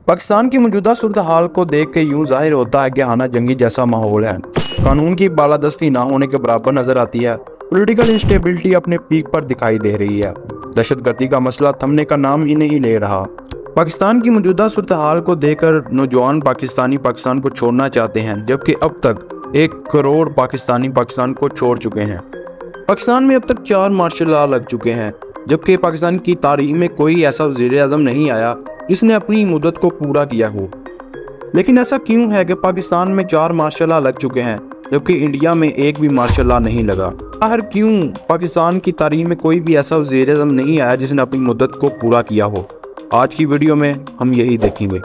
पाकिस्तान की मौजूदा सूरत हाल को देख के यूँ ज़ाहिर होता है कि हाना जंगी जैसा माहौल है। कानून की बालादस्ती ना होने के बराबर नजर आती है। पॉलिटिकल इंस्टेबिलिटी अपने पीक पर दिखाई दे रही है। दहशतगर्दी का मसला थमने का नाम ही नहीं ले रहा। पाकिस्तान की मौजूदा सूरत हाल को देखकर नौजवान पाकिस्तानी पाकिस्तान को छोड़ना चाहते हैं, जबकि अब तक 1 करोड़ पाकिस्तानी पाकिस्तान को छोड़ चुके हैं। पाकिस्तान में अब तक 4 मार्शल लॉ लग चुके हैं, जबकि पाकिस्तान की तारीख में कोई ऐसा वज़ीर-ए-आज़म नहीं आया जिसने अपनी मुद्दत को पूरा किया हो। लेकिन ऐसा क्यों है कि पाकिस्तान में 4 मार्शल लॉ लग चुके हैं, जबकि इंडिया में एक भी मार्शल लॉ नहीं लगा? आखिर क्यों पाकिस्तान की तारीख में कोई भी ऐसा वज़ीर-ए-आज़म नहीं आया जिसने अपनी मुद्दत को पूरा किया हो? आज की वीडियो में हम यही देखेंगे।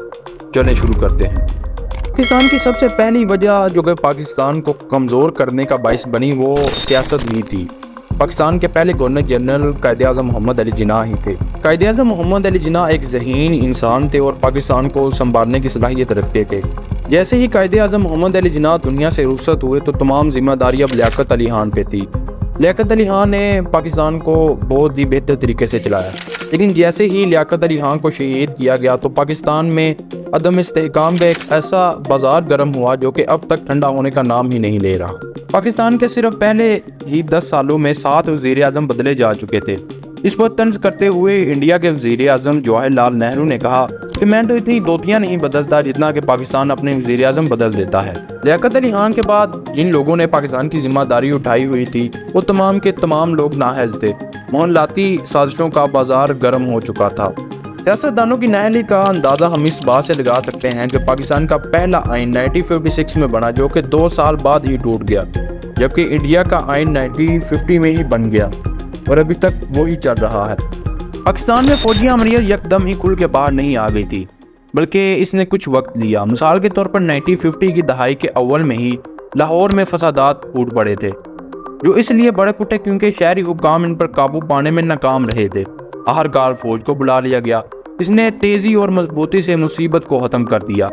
चलें शुरू करते हैं। पाकिस्तान की सबसे पहली वजह जो कि पाकिस्तान को कमज़ोर करने का बाइस बनी, वो सियासत ही थी। पाकिस्तान के पहले गवर्नर जनरल कायद-ए-आज़म मोहम्मद अली जिन्ना ही थे। कायद-ए-आज़म मोहम्मद अली जिन्ना एक ज़हीन इंसान थे और पाकिस्तान को संभालने की सलाहियत रखते थे। जैसे ही कायद-ए-आज़म मोहम्मद अली जिन्ना दुनिया से रुखसत हुए तो तमाम जिम्मेदारी अब लियाकत अली खान पे थी। लियाकत अली खान ने पाकिस्तान को बहुत ही बेहतर तरीके से चलाया, लेकिन जैसे ही लियाकत अली खान को शहीद किया गया तो पाकिस्तान में अदम इस्तेहकाम का एक ऐसा बाजार गर्म हुआ जो कि अब तक ठंडा होने का नाम ही नहीं ले रहा। पाकिस्तान के सिर्फ पहले ही 10 सालों में 7 वज़ीर-ए-आज़म बदले जा चुके थे। इस पर तंज करते हुए इंडिया के वज़ीर-ए-आज़म जवाहरलाल नेहरू ने कहा कि मैं तो इतनी दोतियां नहीं बदलता जितना कि पाकिस्तान अपने वज़ीर-ए-आज़म बदल देता है। लियाकत अली खान के बाद जिन लोगों ने पाकिस्तान की जिम्मेदारी उठाई हुई थी वो तमाम के तमाम लोग नाअहल थे। मोहल्लाती साजिशों का बाजार गर्म हो चुका था। सियासतदानों की नाअहली का अंदाज़ा हम इस बात से लगा सकते हैं कि पाकिस्तान का पहला आइन 1956 में बना, जो कि 2 साल बाद ही टूट गया, जबकि इंडिया का आइन 1950 में ही बन गया और अभी तक वही चल रहा है। पाकिस्तान में फौजी अमरीत यकदम ही खुल के बाहर नहीं आ गई थी, बल्कि इसने कुछ वक्त लिया। मिसाल के तौर पर 1950 की दहाई के अव्वल में ही लाहौर में फसादात फूट पड़े थे, जो इसलिए बड़े फुटे क्योंकि शहरी हुक्काम इन पर काबू पाने में नाकाम रहे थे। आखिरकार फौज को बुला लिया गया। इसने तेज़ी और मजबूती से मुसीबत को ख़त्म कर दिया।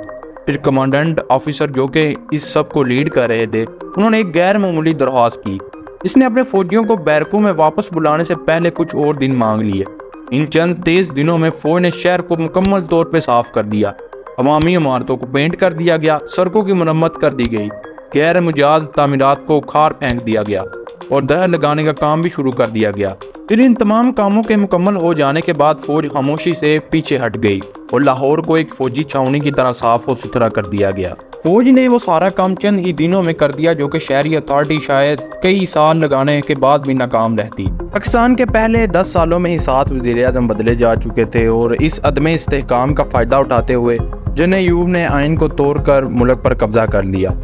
फिर कमांडेंट ऑफिसर जो कि इस सब को लीड कर रहे थे, उन्होंने एक गैर मामूली दरख्वास्त की। इसने अपने फौजियों को बैरकों में वापस बुलाने से पहले कुछ और दिन मांग लिए। इन चंद तेज़ दिनों में फौज ने शहर को मुकम्मल तौर पर साफ कर दिया। अवामी इमारतों को पेंट कर दिया गया, सड़कों की मरम्मत कर दी गई, गैर मुजाद तामीरात को उखाड़ फेंक दिया गया और दहर लगाने का काम भी शुरू कर दिया गया। फिर इन तमाम कामों के मुकम्मल हो जाने के बाद फौज खामोशी से पीछे हट गई और लाहौर को एक फौजी छावनी की तरह साफ और सुथरा कर दिया गया। फौज ने वो सारा काम चंद ही दिनों में कर दिया जो कि शहरी अथॉरिटी शायद कई साल लगाने के बाद भी नाकाम रहती। पाकिस्तान के पहले 10 सालों में ही 7 वज़ीर-ए-आज़म बदले जा चुके थे और इस अदम इस्तेहकाम का फ़ायदा उठाते हुए जनरल ने आइन को तोड़कर मुल्क पर कब्जा कर लिया।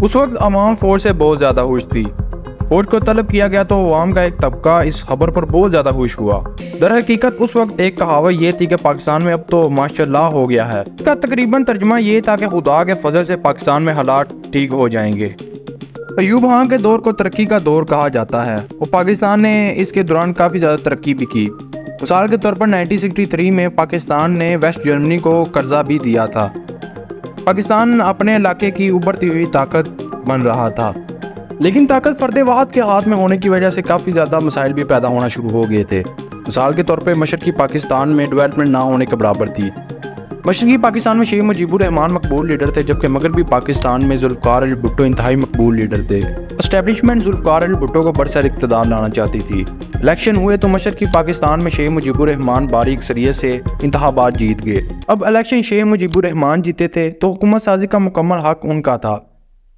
उस वक्त अवाम फौज से बहुत ज़्यादा खुश थी। फौज को तलब किया गया तो अवाम का एक तबका इस खबर पर बहुत ज़्यादा खुश हुआ। दरहकीकत उस वक्त एक कहावत ये थी कि पाकिस्तान में अब तो माशाअल्लाह हो गया है। इसका तकरीबन तर्जुमा ये था कि खुदा के फजल से पाकिस्तान में हालात ठीक हो जाएंगे। अयूब खान के दौर को तरक्की का दौर कहा जाता है और पाकिस्तान ने इसके दौरान काफ़ी ज़्यादा तरक्की भी की। मिसाल के तौर पर 1963 में पाकिस्तान ने वेस्ट जर्मनी को कर्जा भी दिया था। पाकिस्तान अपने इलाके की उभरती हुई ताकत बन रहा था, लेकिन ताकत फर्द वाहद के हाथ में होने की वजह से काफ़ी ज़्यादा मसाइल भी पैदा होना शुरू हो गए थे। मिसाल के तौर पर मशरकी पाकिस्तान में डेवलपमेंट ना होने के बराबर थी। मशरकी पाकिस्तान में शेख मुजीबुर रहमान मकबूल लीडर थे, जबकि मगरबी पाकिस्तान में जुल्फ़िकार अली भुट्टो इंतहाई मकबूल लीडर थे। एस्टेब्लिशमेंट जुल्फ़िकार अली भुट्टो को बरसर इक़्तिदार लाना चाहती थी। इलेक्शन हुए तो मशरकी पाकिस्तान में शेख मुजीबुर रहमान बारीक सरियत से इंतखाबात जीत गए। अब इलेक्शन शेख मुजीबुर रहमान जीते थे तो हुकूमत साजी का मुकम्मल हक उनका था,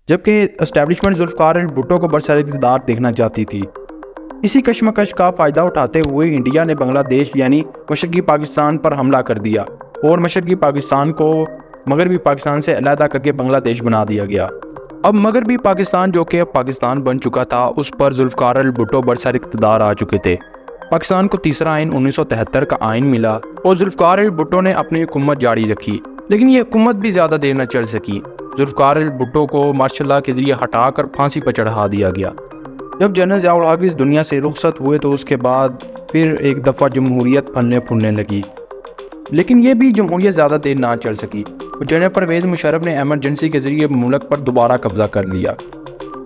जबकि एस्टेब्लिशमेंट जुल्फ़िकार अली भुट्टो को बरसर इक़्तिदार देखना चाहती थी। इसी कशमकश का फ़ायदा उठाते हुए इंडिया ने बांग्लादेश यानी मशरकी पाकिस्तान पर हमला कर दिया और मशरकी पाकिस्तान को मगरबी पाकिस्तान से अलहदा करके बांग्लादेश बना दिया गया। अब मगरबी पाकिस्तान जो कि अब पाकिस्तान बन चुका था, उस पर जुल्फ़िकार अली भुट्टो बरसर इक़्तिदार आ चुके थे। पाकिस्तान को तीसरा आइन 1973 का आइन मिला और जुल्फ़िकार अली भुट्टो ने अपनी हुकूमत जारी रखी, लेकिन ये हुकूमत भी ज़्यादा देर न चल सकी। जुल्फ़िकार अली भुट्टो को मार्शल लॉ के जरिए हटाकर फांसी पर चढ़ा दिया गया। जब जनरल ज़िया उल हक इस दुनिया से रुखसत हुए तो उसके बाद फिर एक दफ़ा जमहूरियत फलने फूलने लगी, लेकिन ये भी जमहूरियत ज़्यादा देर ना चल सकी। जनरल परवेज़ मुशर्रफ ने एमरजेंसी के जरिए मुल्क पर दोबारा कब्जा कर लिया।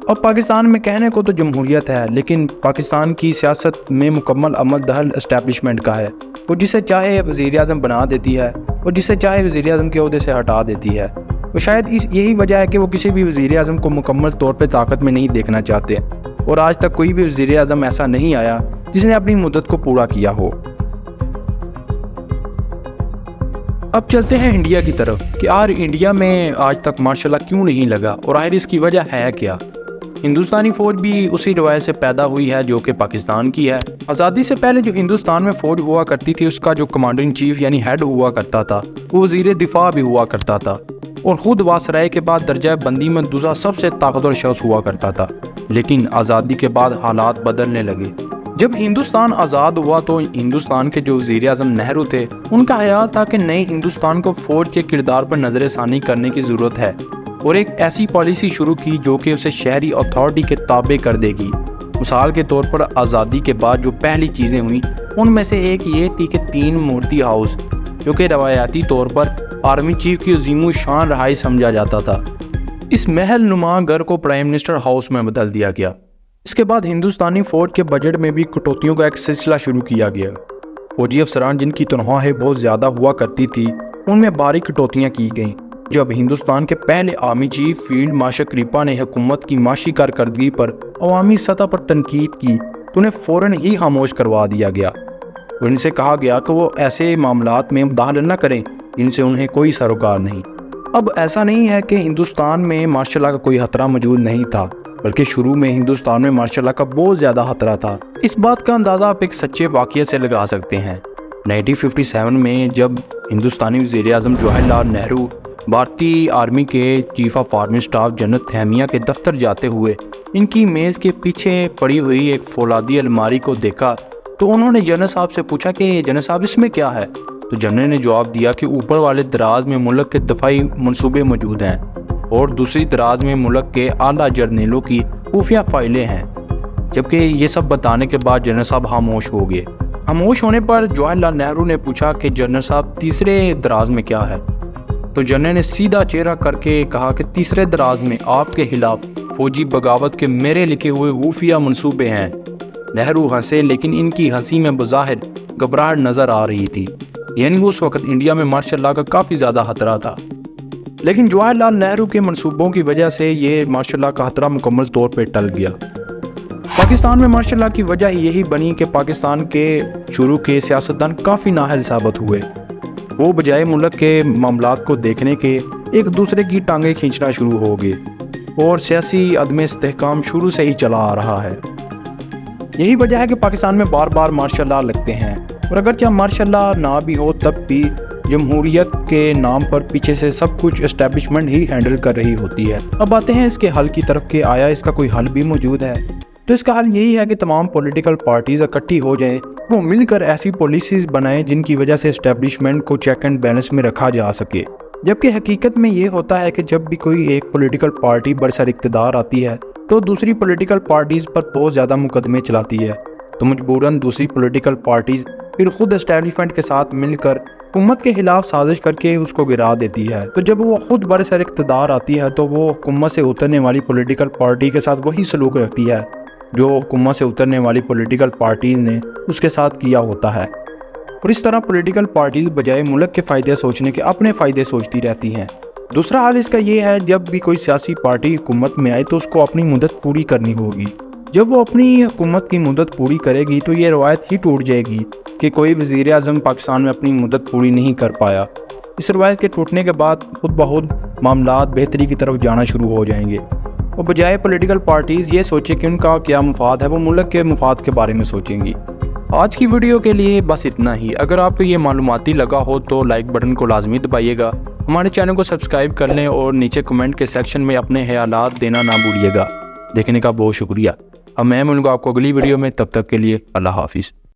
अब पाकिस्तान में कहने को तो जमहूरियत है, लेकिन पाकिस्तान की सियासत में मुकम्मल अमल दखल एस्टेब्लिशमेंट का है। वो जिसे चाहे वज़ीर-ए-आज़म बना देती है اور جسے چاہے وزیر اعظم کے عہدے سے ہٹا دیتی ہے۔ اور شاید یہی وجہ ہے کہ وہ کسی بھی وزیر اعظم کو مکمل طور پہ طاقت میں نہیں دیکھنا چاہتے، اور آج تک کوئی بھی وزیر اعظم ایسا نہیں آیا جس نے اپنی مدت کو پورا کیا ہو۔ اب چلتے ہیں انڈیا کی طرف کہ انڈیا میں آج تک مارشل لا کیوں نہیں لگا، اور آخر اس کی وجہ ہے کیا۔ ہندوستانی فوج بھی اسی روایت سے پیدا ہوئی ہے جو کہ پاکستان کی ہے۔ آزادی سے پہلے جو ہندوستان میں فوج ہوا کرتی تھی، اس کا جو کمانڈر ان چیف یعنی ہیڈ ہوا کرتا تھا، وہ وزیر دفاع بھی ہوا کرتا تھا، اور خود واسرائے کے بعد درجہ بندی میں دوسرا سب سے طاقتور شخص ہوا کرتا تھا۔ لیکن آزادی کے بعد حالات بدلنے لگے۔ جب ہندوستان آزاد ہوا تو ہندوستان کے جو وزیر اعظم نہرو تھے، ان کا خیال تھا کہ نئے ہندوستان کو فوج کے کردار پر نظر ثانی کرنے کی ضرورت ہے، اور ایک ایسی پالیسی شروع کی جو کہ اسے شہری اتھارٹی کے تابع کر دے گی۔ مثال کے طور پر آزادی کے بعد جو پہلی چیزیں ہوئیں ان میں سے ایک یہ تھی کہ 3 مورتی ہاؤس، جو کہ روایتی طور پر آرمی چیف کی عظیم الشان رہائش سمجھا جاتا تھا، اس محل نما گھر کو پرائم منسٹر ہاؤس میں بدل دیا گیا۔ اس کے بعد ہندوستانی فوج کے بجٹ میں بھی کٹوتیوں کا ایک سلسلہ شروع کیا گیا۔ فوجی افسران جن کی تنخواہیں بہت زیادہ ہوا کرتی تھی، ان میں بھاری کٹوتیاں کی گئیں۔ جب ہندوستان کے پہلے آرمی چیف فیلڈ مارشل کرپا نے حکومت کی معاشی کارکردگی پر عوامی سطح پر تنقید کی تو انہیں فوراً ہی خاموش کروا دیا گیا، اور ان سے کہا گیا کہ وہ ایسے معاملات میں مداخلت نہ کریں جن سے انہیں کوئی سروکار نہیں۔ اب ایسا نہیں ہے کہ ہندوستان میں مارشل لا کا کوئی خطرہ موجود نہیں تھا، بلکہ شروع میں ہندوستان میں مارشل لا کا بہت زیادہ خطرہ تھا۔ اس بات کا اندازہ آپ ایک سچے واقعے سے لگا سکتے ہیں۔ 1957 میں جب ہندوستانی وزیر اعظم جواہر لال نہرو بھارتی آرمی کے chief of army staff general Thimayya کے دفتر جاتے ہوئے ان کی میز کے پیچھے پڑی ہوئی ایک فولادی الماری کو دیکھا تو انہوں نے جنرل صاحب سے پوچھا کہ جنرل صاحب اس میں کیا ہے؟ تو جنرل نے جواب دیا کہ اوپر والے دراز میں ملک کے دفاعی منصوبے موجود ہیں، اور دوسری دراز میں ملک کے اعلیٰ جرنیلوں کی خفیہ فائلیں ہیں۔ جبکہ یہ سب بتانے کے بعد جنرل صاحب خاموش ہو گئے۔ خاموش ہونے پر جواہر لال نہرو نے پوچھا کہ جنرل صاحب تیسرے دراز میں کیا ہے؟ تو جنرل نے سیدھا چہرہ کر کے کہا کہ تیسرے دراز میں آپ کے خلاف فوجی بغاوت کے میرے لکھے ہوئے خفیہ منصوبے ہیں۔ نہرو ہنسے، لیکن ان کی ہنسی میں بظاہر گھبراہٹ نظر آ رہی تھی، یعنی اس وقت انڈیا میں مارشل لا کا کافی زیادہ خطرہ تھا۔ لیکن جواہر لال نہرو کے منصوبوں کی وجہ سے یہ مارشل لا کا خطرہ مکمل طور پہ ٹل گیا۔ پاکستان میں مارشل لا کی وجہ یہی بنی کہ پاکستان کے شروع کے سیاستدان کافی نااہل ثابت ہوئے۔ وہ بجائے ملک کے معاملات کو دیکھنے کے ایک دوسرے کی ٹانگیں کھینچنا شروع ہو گئے، اور سیاسی عدم استحکام شروع سے ہی چلا آ رہا ہے۔ یہی وجہ ہے کہ پاکستان میں بار بار مارشل لا لگتے ہیں، اور اگرچہ مارشل لا نہ بھی ہو تب بھی جمہوریت کے نام پر پیچھے سے سب کچھ اسٹیبلشمنٹ ہی ہینڈل کر رہی ہوتی ہے۔ اب آتے ہیں اس کے حل کی طرف کہ آیا اس کا کوئی حل بھی موجود ہے؟ تو اس کا حل یہی ہے کہ تمام پولیٹیکل پارٹیز اکٹھی ہو جائیں، وہ مل کر ایسی پالیسیز بنائیں جن کی وجہ سے اسٹیبلشمنٹ کو چیک اینڈ بیلنس میں رکھا جا سکے۔ جبکہ حقیقت میں یہ ہوتا ہے کہ جب بھی کوئی ایک پولیٹیکل پارٹی برسر اقتدار آتی ہے تو دوسری پولیٹیکل پارٹیز پر بہت زیادہ مقدمے چلاتی ہے، تو مجبوراً دوسری پولیٹیکل پارٹیز پھر خود اسٹیبلشمنٹ کے ساتھ مل کر حکومت کے خلاف سازش کر کے اس کو گرا دیتی ہے۔ تو جب وہ خود برسر اقتدار آتی ہے تو وہ حکومت سے اترنے والی پولیٹیکل پارٹی کے ساتھ وہی سلوک رکھتی ہے جو حکومت سے اترنے والی پولیٹیکل پارٹیز نے اس کے ساتھ کیا ہوتا ہے، اور اس طرح پولیٹیکل پارٹیز بجائے ملک کے فائدے سوچنے کے اپنے فائدے سوچتی رہتی ہیں۔ دوسرا حل اس کا یہ ہے جب بھی کوئی سیاسی پارٹی حکومت میں آئے تو اس کو اپنی مدت پوری کرنی ہوگی۔ جب وہ اپنی حکومت کی مدت پوری کرے گی تو یہ روایت ہی ٹوٹ جائے گی کہ کوئی وزیر اعظم پاکستان میں اپنی مدت پوری نہیں کر پایا۔ اس روایت کے ٹوٹنے کے بعد خود بخود معاملات بہتری کی طرف جانا شروع ہو جائیں گے، اور بجائے پولیٹیکل پارٹیز یہ سوچیں کہ ان کا کیا مفاد ہے، وہ ملک کے مفاد کے بارے میں سوچیں گی۔ آج کی ویڈیو کے لیے بس اتنا ہی۔ اگر آپ کو یہ معلوماتی لگا ہو تو لائک بٹن کو لازمی دبائیے گا، ہمارے چینل کو سبسکرائب کر لیں، اور نیچے کمنٹ کے سیکشن میں اپنے خیالات دینا نہ بھولیے گا۔ دیکھنے کا بہت شکریہ۔ اب میں ملوں گا آپ کو اگلی ویڈیو میں، تب تک کے لیے اللہ حافظ۔